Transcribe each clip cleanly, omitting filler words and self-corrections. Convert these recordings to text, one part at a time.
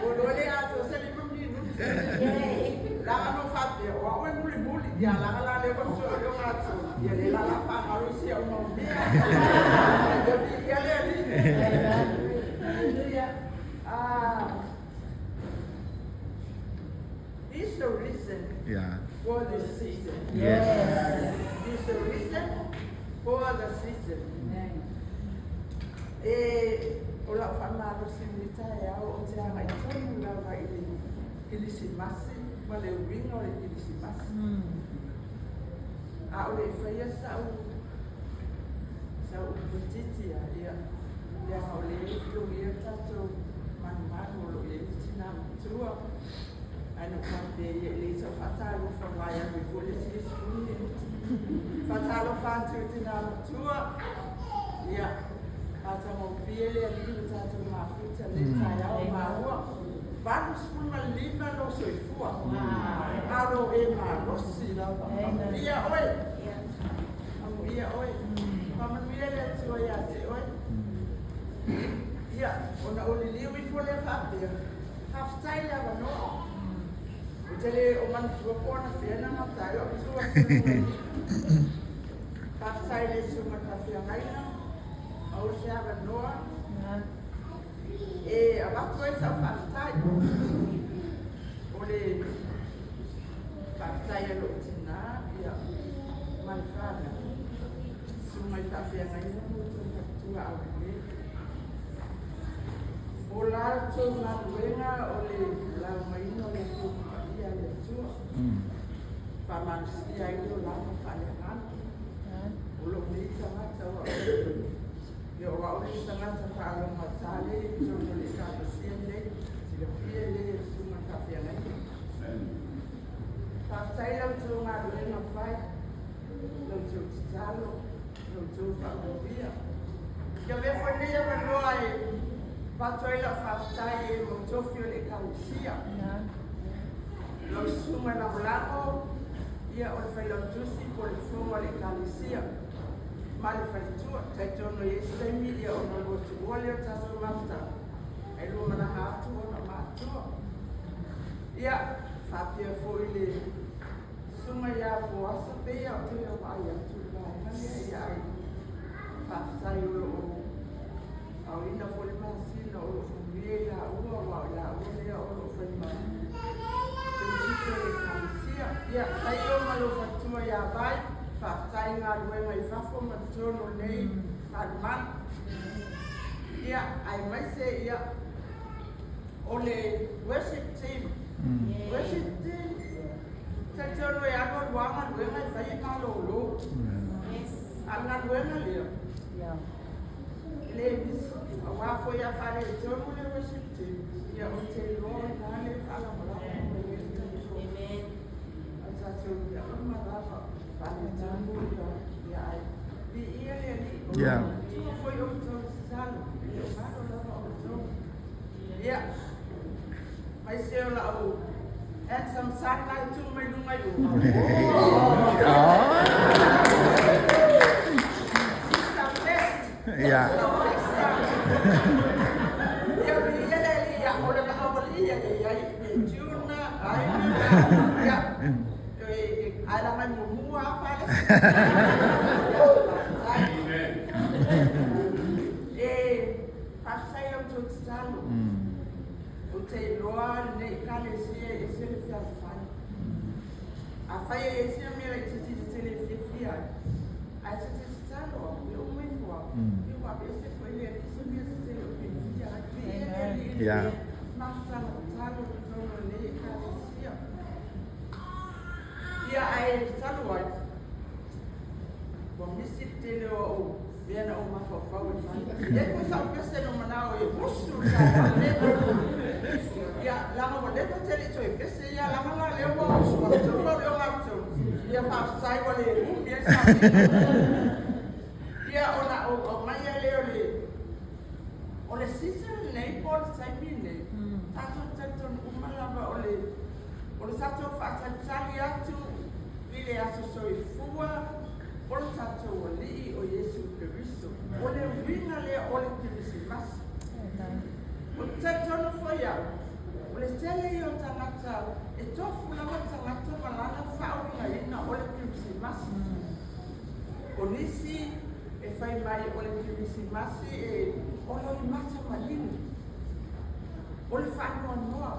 Olole ato se li mami nu. La no fate o we muli muli ya la le ko so yo ato. Ya le la pa aru si o mo mi. Ya le li. Hallelujah. Is the reason for this season. Yes. Is the reason for the season. Ola whanaro simita e au o te anga i tonu lawa i kilisimasi, ma le uringa o le kilisimasi. A o le whaia sau putiti a ia o le iflo ia tatou manu o lo ia tina matua. Ano kante ia le sa whatalo whawaya me fole tilisuni. Whatalo whantu tina matua. Ia. Ata mo fiele ali tatu mafuta le tayao maua. Vamos fuma lima no soifua. Aro e marosi la. Ia oi. Ia oi. Mama miele tua ia te oi. Ia ona oli liwi fole fapia. Haftai la vano. Utele o man tua kona fiena na tayo tua. Haftai le suma kafia ngaina. O se ava noa. E a watu e sa whaftai. O le whaftai alo tina ia manwhana. Suma i whawhia ngai tua au le. O lato ngā ruenga o le lau maino le kumaria le tua. Whamanusia i o lau whale hana. O lo mei tamata o yo wa ori sanga ta falo matale jo le ka siende si le fiele suma ka fiele pa sai la jo ma le no fai lo jo tsalo lo jo fa via yo ve fo ne ya no ai pa toi la fa sai lo jo fiele ka sia lo suma na blanco ia o fa lo juicy por fumo le ka sia Mali faitua, taitono e semi o no lo tu ole o tato mafta. E lo mana hatu o na matua. Ia, fapia fo ile suma ia fo asa pe o te o mai atu lai. Mani ia ai. Faptai o au ina fo le masina o lo fumbie la ua wa la ua lea o lo faima. Tentito le kamisia. Ia, sai o malo fatua ia vai. Whaftai ngā ruenga I whafo matono nei man. Ia, ai mai se ia o le worship team. Worship team. Sa tono e ako ruanga ruenga I whai malolo. Anga ruenga leo. Le bis, a wafo ia whare e tono le worship team. Ia o te loa ngā le whala mara. Amen. Asa tono ia umarafa. Yeah. Yeah. I say and some sunlight to my room. Yeah. Passai ao teu estalo. O teu loa, ne calesia, esse ele faz falha. A falha esse é meu, esse ele fia. A esse estalo, eu muito bom. Eu a esse foi ele, esse meu ele fia. Yeah. Mas estalo, estalo, ne calesia. E aí, estalo vai. Bom, me sentei o Viena uma fofão e depois só pensei no Manau e busto já lá no depois ele foi pensei já lá lá eu vou eu ia passar igual ele ia saber ia o mais ele ole season nem pode sair nem tanto uma lava ole sato faz saliato ele associou fua Ol tato wali o Yesu Kristo. Ole winga le ole e tofu lava tagata malana fa'aoligaina o le kirisimasi o nisi e fai mai o le kirisimasi e o le mata malini o le fa'anoanoa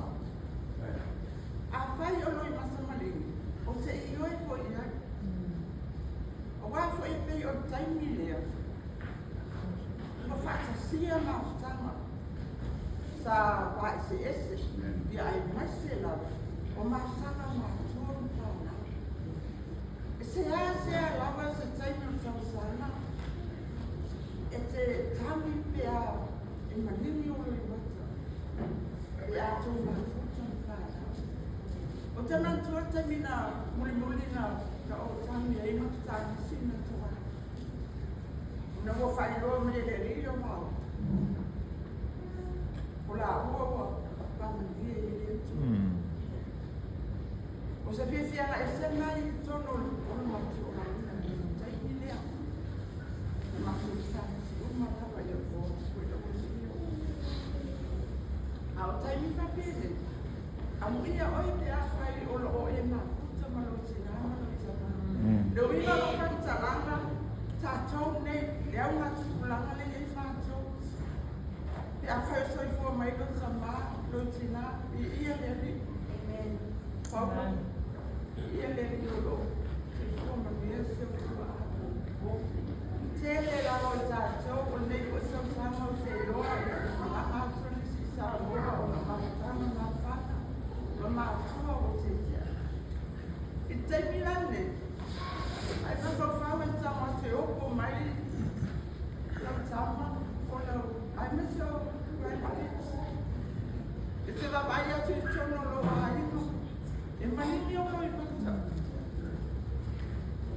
a fai o le mata malini o te ioi fo'i ai o wa fo'i pei o taimi lea no fa'atasia mafutaga sa wa'ese ese ia ai maise lava o masaga matonu fanau e sea lava se taimi o tausaga e te tami pea e malini o le mata e atou mafuta fanau o te mantua taimina mulimuli na ka o tami ai mafutagisina toa na mo whairoa me le rio mau. O la ua pamandia i le tu. O sa whiawhianga e se mai tono o le matu o la ina. Tai i lea. O matu i sana si uma tawa i o ko i o kusio. A o tai mi whapele. A muia oi te a whai o lo o e mafuta malo tinama lo i tama. Leo ina lo whantaranga tātou nei, lea ngā tupulanga le e whātou. Te a whai soi fua mai lo tamā, lo tina, i ia le ri. Papa, i ia le ri o lo. Te fua mamia se o tua apu. Te le lao i tātou, o nei o sa whanga o te loa, i a mga ātoni si sa loa, o na mautana ngā whana, o mātua o te tia. I te milane, ai ka whawhawa tama te opo mai lau tama o lau ai mese o grandkids. E te wapai atu i tono loa hainu. E mahini o moi mata.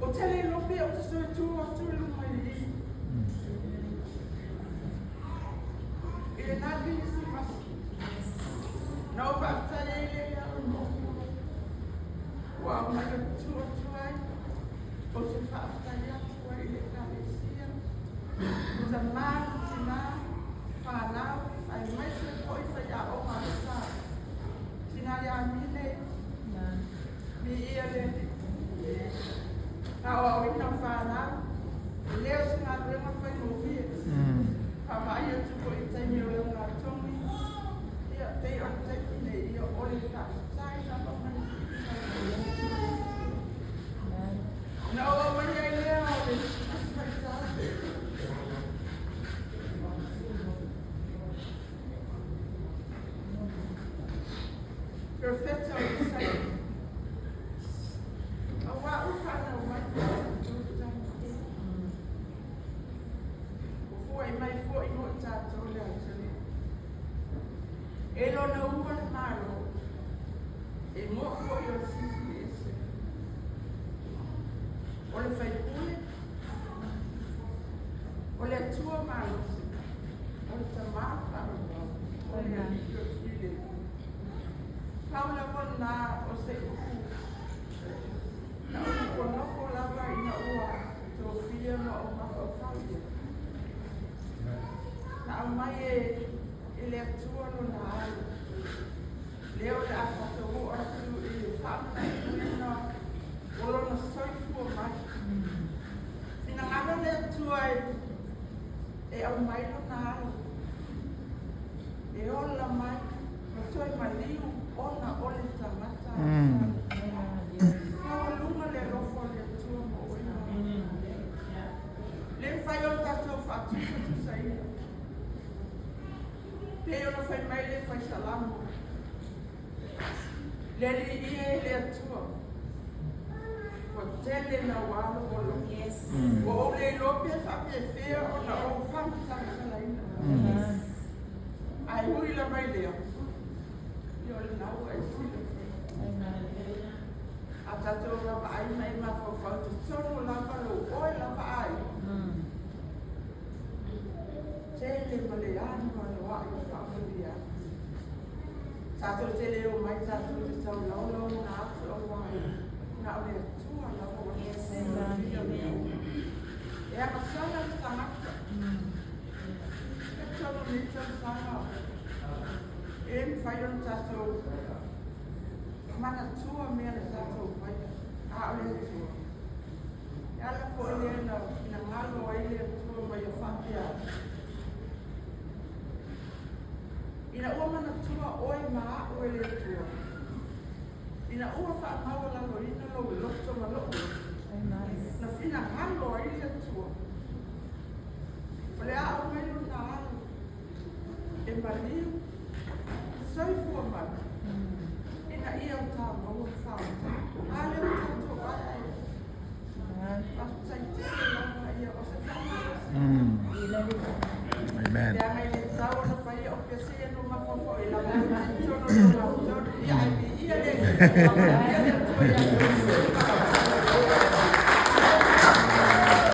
O tele lopi o te soi tū atu i luma i i. I le nāki i si masi. Nau whaktai e le au mo. Wa mai o tū atu ai. O te whaatai atua i le kālesia. O te māru tina, whanau, ai mai se poi whai a o marasa. Tina ia mine, mi ia le. Ka o ina whanau, leo si ngā renga whai no hie. Ka mai atu ko i taimi o leo ngā tongi. Ia te o taimi nei, ia o le whaatai na whamai. No, when you're there, it's fantastic. Perfetto, sai. A wa ufana wa foi mai foi no tato le atene. E lo na ua malo. E mo foi o sisi ese. O le fai pule, o le atua malusi, o le tamata, o le alio ile. Paula na o se uku, na o konoko lava ina ua, tofia ma o maka o kauia. Na o mai e le atua no na alu. Leo le akatohu o atu i whamna i ina, olo na soifua mai. Fina ngana le atua e au mai lo na alu. E ola mai, ma toi maliu, ona ole tamata. Kawa lunga le rofo le atua mo oina. Le mwhai o tatou whatusa tu saia. Peo na whai mai le whai salamu. Le li ia le atua. O tele na walo olo. O le lope whape fea o na o whamtaka salaina. Ai hui la mai lea. I o le nau ai sila whai. A tatou lava ai mai ma whawhau te tono lava lo oi lava ai. Tele ma le anu ma le wai whawhawia. Tatou tele o mai tatou te tau laulau na atu o wai. Na o le atua lava o le e a masana le tangata. E tono ni tau sana. E mi whai on tatou mana tua mea le tātou pai, a ole le tua. E ala ko ele na ngalo ai le tua mai o whapia. Ina ua mana tua oi maa oi le tua. Ina ua wha maua lalo ina lo loto ma lo. Na fina ngalo ai le tua. Ole a o melu na alo. E maliu. Soi fua mana. Ina ia o tā maua whao. Ale o tātou ai ai. Pasai tere lama ia o se whao. Amen. Ia ngai le tau na whai o pia se no mawhawha i lama. Tono tono tono. Ia ai ia le. Ia le tua ia.